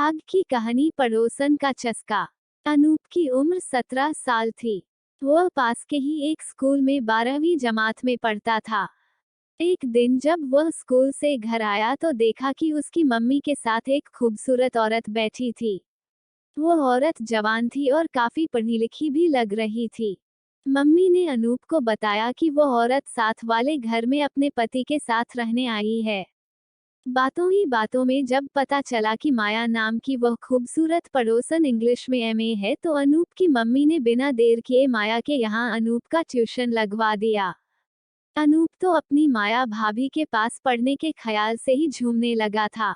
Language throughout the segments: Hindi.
भाग की कहानी पड़ोसन का चस्का। अनूप की उम्र 17 साल थी। वह पास के ही एक स्कूल में 12वीं जमात में पढ़ता था। एक दिन जब वह स्कूल से घर आया तो देखा कि उसकी मम्मी के साथ एक खूबसूरत औरत बैठी थी। वह औरत जवान थी और काफी पढ़ी लिखी भी लग रही थी। मम्मी ने अनूप को बताया कि वह औरत साथ वाले घर में अपने पति के साथ रहने आई है। बातों ही बातों में जब पता चला कि माया नाम की वह खूबसूरत पड़ोसन इंग्लिश में एमए है तो अनूप की मम्मी ने बिना देर किए माया के यहाँ अनूप का ट्यूशन लगवा दिया। अनूप तो अपनी माया भाभी के पास पढ़ने के ख्याल से ही झूमने लगा था।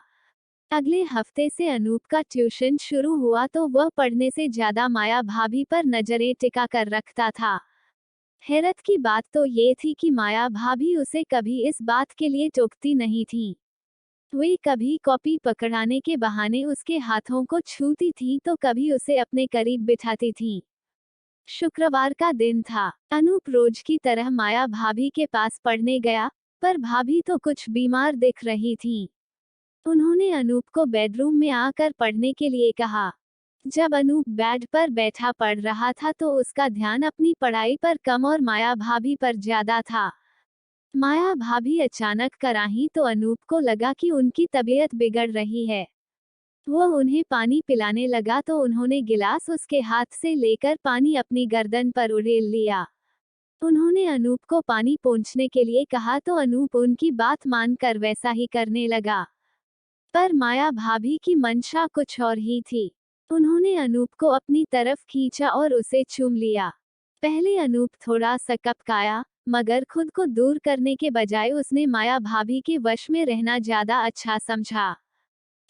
अगले हफ्ते से अनूप का ट्यूशन शुरू हुआ तो वह पढ़ने से ज्यादा माया भाभी पर नजरें टिका कर रखता था। हैरत की बात तो ये थी कि माया भाभी उसे कभी इस बात के लिए टोकती नहीं थी। वे कभी कॉपी पकड़ाने के बहाने उसके हाथों को छूती थी तो कभी उसे अपने करीब बिठाती थीं। शुक्रवार का दिन था। अनूप रोज की तरह माया भाभी के पास पढ़ने गया, पर भाभी तो कुछ बीमार दिख रही थीं। उन्होंने अनूप को बेडरूम में आकर पढ़ने के लिए कहा। जब अनूप बेड पर बैठा पढ़ रहा था तो उसका ध्यान अपनी पढ़ाई पर कम और माया भाभी पर ज्यादा था। माया भाभी अचानक कर आईं तो अनूप को लगा कि उनकी तबीयत बिगड़ रही है। वह उन्हें पानी पिलाने लगा तो उन्होंने गिलास उसके हाथ से लेकर पानी अपनी गर्दन पर उड़ेल लिया। उन्होंने अनूप को पानी पोंछने के लिए कहा तो अनूप उनकी बात मानकर वैसा ही करने लगा। पर माया भाभी की मंशा कुछ और ही थी। उन्होंने अनूप को अपनी तरफ खींचा और उसे चूम लिया। पहले अनूप थोड़ा सकपकाया, मगर खुद को दूर करने के बजाय उसने माया भाभी के वश में रहना ज्यादा अच्छा समझा।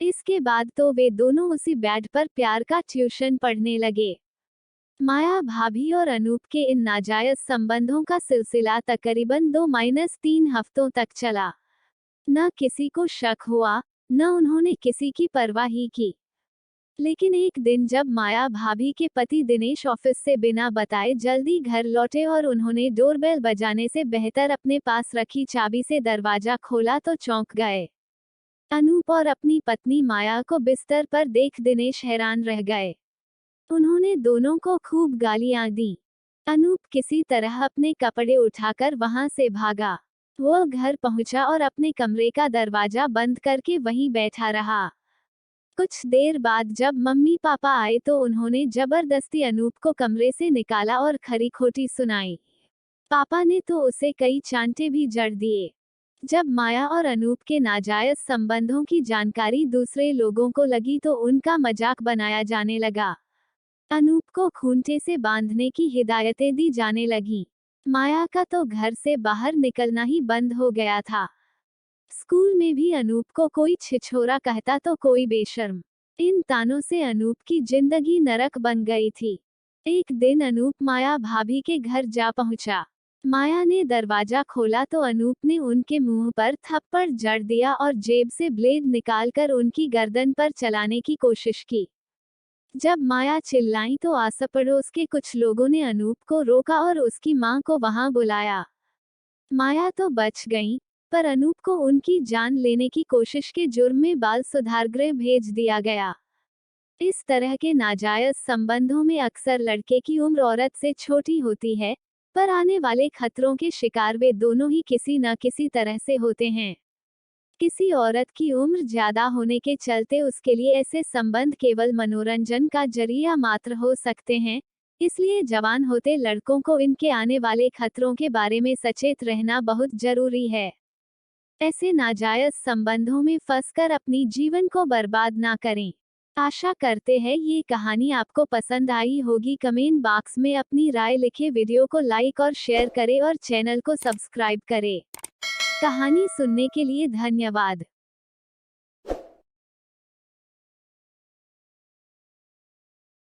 इसके बाद तो वे दोनों उसी बेड पर प्यार का ट्यूशन पढ़ने लगे। माया भाभी और अनूप के इन नाजायज संबंधों का सिलसिला तकरीबन 2-3 हफ्तों तक चला। न किसी को शक हुआ, न उन्होंने किसी की परवाह ही की। लेकिन एक दिन जब माया भाभी के पति दिनेश ऑफिस से बिना बताए जल्दी घर लौटे और उन्होंने डोरबेल बजाने से बेहतर अपने पास रखी चाबी से दरवाजा खोला तो चौंक गए। अनूप और अपनी पत्नी माया को बिस्तर पर देख दिनेश हैरान रह गए। उन्होंने दोनों को खूब गालियां दी। अनूप किसी तरह अपने कपड़े उठाकर वहां से भागा। वह घर पहुंचा और अपने कमरे का दरवाजा बंद करके वहीं बैठा रहा। कुछ देर बाद जब मम्मी पापा आए तो उन्होंने जबरदस्ती अनूप को कमरे से निकाला और खरी खोटी सुनाई। पापा ने तो उसे कई चांटे भी जड़ दिए। जब माया और अनूप के नाजायज संबंधों की जानकारी दूसरे लोगों को लगी तो उनका मजाक बनाया जाने लगा। अनूप को खूंटे से बांधने की हिदायतें दी जाने लगीं। माया का तो घर से बाहर निकलना ही बंद हो गया था। स्कूल में भी अनूप को कोई छिछोरा कहता तो कोई बेशर्म। इन तानों से अनूप की जिंदगी नरक बन गई थी। एक दिन अनूप माया भाभी के घर जा पहुंचा। माया ने दरवाजा खोला तो अनूप ने उनके मुंह पर थप्पड़ जड़ दिया और जेब से ब्लेड निकालकर उनकी गर्दन पर चलाने की कोशिश की। जब माया चिल्लाई तो आस पड़ोस के कुछ लोगों ने अनूप को रोका और उसकी मां को वहां बुलाया। माया तो बच गई, पर अनूप को उनकी जान लेने की कोशिश के जुर्म में बाल सुधारगृह भेज दिया गया। इस तरह के नाजायज संबंधों में अक्सर लड़के की उम्र औरत से छोटी होती है, पर आने वाले खतरों के शिकार वे दोनों ही किसी न किसी तरह से होते हैं। किसी औरत की उम्र ज्यादा होने के चलते उसके लिए ऐसे संबंध केवल मनोरंजन का जरिया मात्र हो सकते हैं, इसलिए जवान होते लड़कों को इनके आने वाले खतरों के बारे में सचेत रहना बहुत जरूरी है। ऐसे नाजायज संबंधों में फंसकर अपनी जीवन को बर्बाद ना करें। आशा करते हैं ये कहानी आपको पसंद आई होगी। कमेंट बॉक्स में अपनी राय लिखे, वीडियो को लाइक और शेयर करें और चैनल को सब्सक्राइब करें। कहानी सुनने के लिए धन्यवाद।